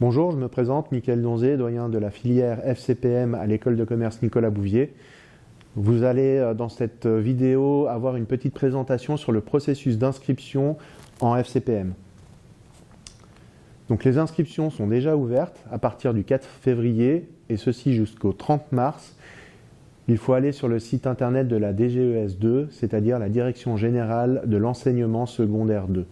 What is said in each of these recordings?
Bonjour, je me présente, Mickaël Donzé, doyen de la filière FCPM à l'école de commerce Nicolas Bouvier. Vous allez dans cette vidéo avoir une petite présentation sur le processus d'inscription en FCPM. Donc les inscriptions sont déjà ouvertes à partir du 4 février et ceci jusqu'au 30 mars. Il faut aller sur le site internet de la DGES 2, c'est-à-dire la Direction Générale de l'Enseignement Secondaire 2.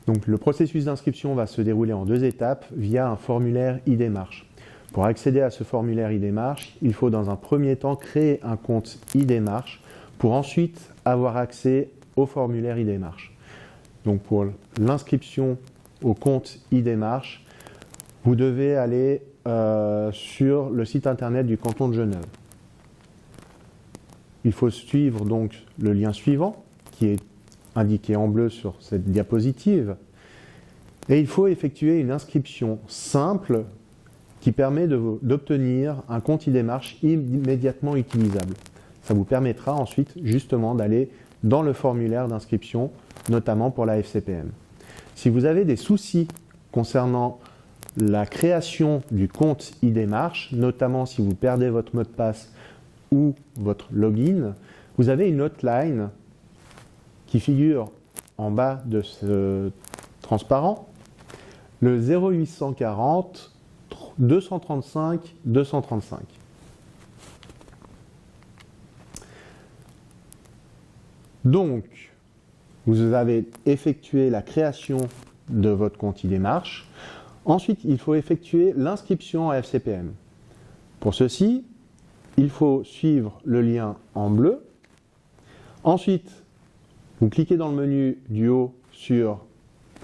Donc, le processus d'inscription va se dérouler en 2 étapes via un formulaire e-démarche. Pour accéder à ce formulaire e-démarche, il faut dans un premier temps créer un compte e-démarche pour ensuite avoir accès au formulaire e-démarche. Donc pour l'inscription au compte e-démarche, vous devez aller sur le site internet du canton de Genève. Il faut suivre donc le lien suivant qui est indiqué en bleu sur cette diapositive. Et il faut effectuer une inscription simple qui permet d'obtenir un compte e-démarche immédiatement utilisable. Ça vous permettra ensuite justement d'aller dans le formulaire d'inscription, notamment pour la FCPM. Si vous avez des soucis concernant la création du compte e-démarche, notamment si vous perdez votre mot de passe ou votre login, vous avez une hotline qui figure en bas de ce transparent, le 0840 235 235. Donc, vous avez effectué la création de votre compte e-démarche. Ensuite, il faut effectuer l'inscription à FCPM. Pour ceci, il faut suivre le lien en bleu. Ensuite, vous cliquez dans le menu du haut sur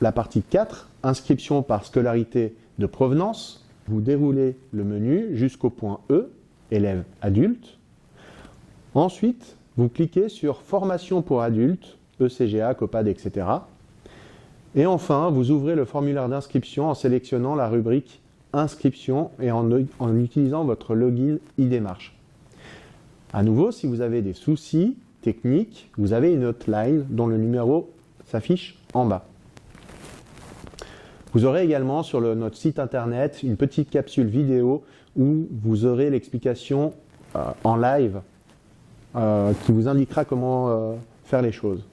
la partie 4, inscription par scolarité de provenance. Vous déroulez le menu jusqu'au point E, élève adulte. Ensuite, vous cliquez sur formation pour adultes, ECGA, COPAD, etc. Et enfin, vous ouvrez le formulaire d'inscription en sélectionnant la rubrique inscription et en utilisant votre login e-démarche. À nouveau, si vous avez des soucis technique, vous avez une hotline dont le numéro s'affiche en bas. Vous aurez également sur notre site internet une petite capsule vidéo où vous aurez l'explication en live qui vous indiquera comment faire les choses.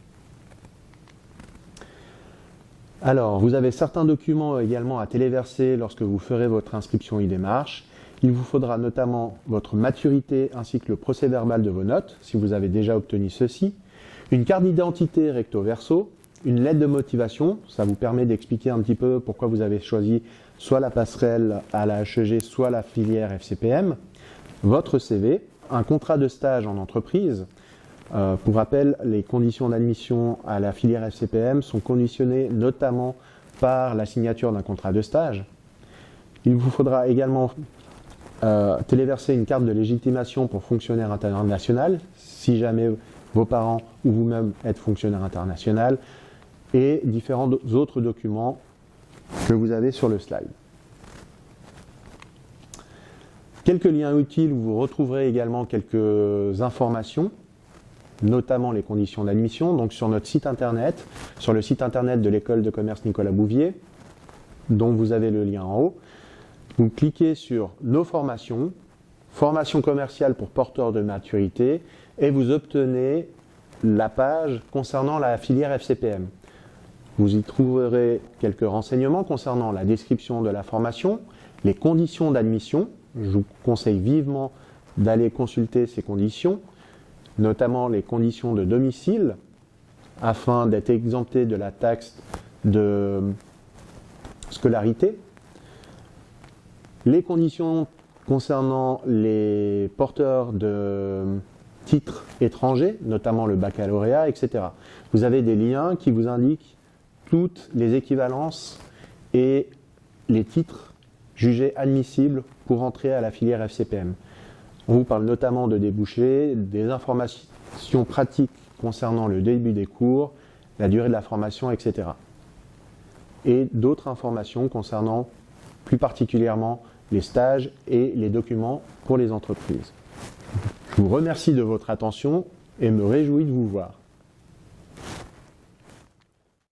Alors, vous avez certains documents également à téléverser lorsque vous ferez votre inscription e-démarche. Il vous faudra notamment votre maturité ainsi que le procès-verbal de vos notes, si vous avez déjà obtenu ceci, une carte d'identité recto-verso, une lettre de motivation, ça vous permet d'expliquer un petit peu pourquoi vous avez choisi soit la passerelle à la HEG, soit la filière FCPM, votre CV, un contrat de stage en entreprise. Pour rappel, les conditions d'admission à la filière FCPM sont conditionnées notamment par la signature d'un contrat de stage. Il vous faudra également téléverser une carte de légitimation pour fonctionnaire international, si jamais vos parents ou vous-même êtes fonctionnaire international, et différents autres documents que vous avez sur le slide. Quelques liens utiles où vous retrouverez également quelques informations, notamment les conditions d'admission, donc sur notre site internet, sur le site internet de l'école de commerce Nicolas Bouvier, dont vous avez le lien en haut. Vous cliquez sur nos formations, formation commerciale pour porteurs de maturité, et vous obtenez la page concernant la filière FCPM. Vous y trouverez quelques renseignements concernant la description de la formation, les conditions d'admission. Je vous conseille vivement d'aller consulter ces conditions, notamment les conditions de domicile, afin d'être exempté de la taxe de scolarité. Les conditions concernant les porteurs de titres étrangers, notamment le baccalauréat, etc. Vous avez des liens qui vous indiquent toutes les équivalences et les titres jugés admissibles pour entrer à la filière FCPM. On vous parle notamment de débouchés, des informations pratiques concernant le début des cours, la durée de la formation, etc. Et d'autres informations concernant plus particulièrement les stages et les documents pour les entreprises. Je vous remercie de votre attention et me réjouis de vous voir.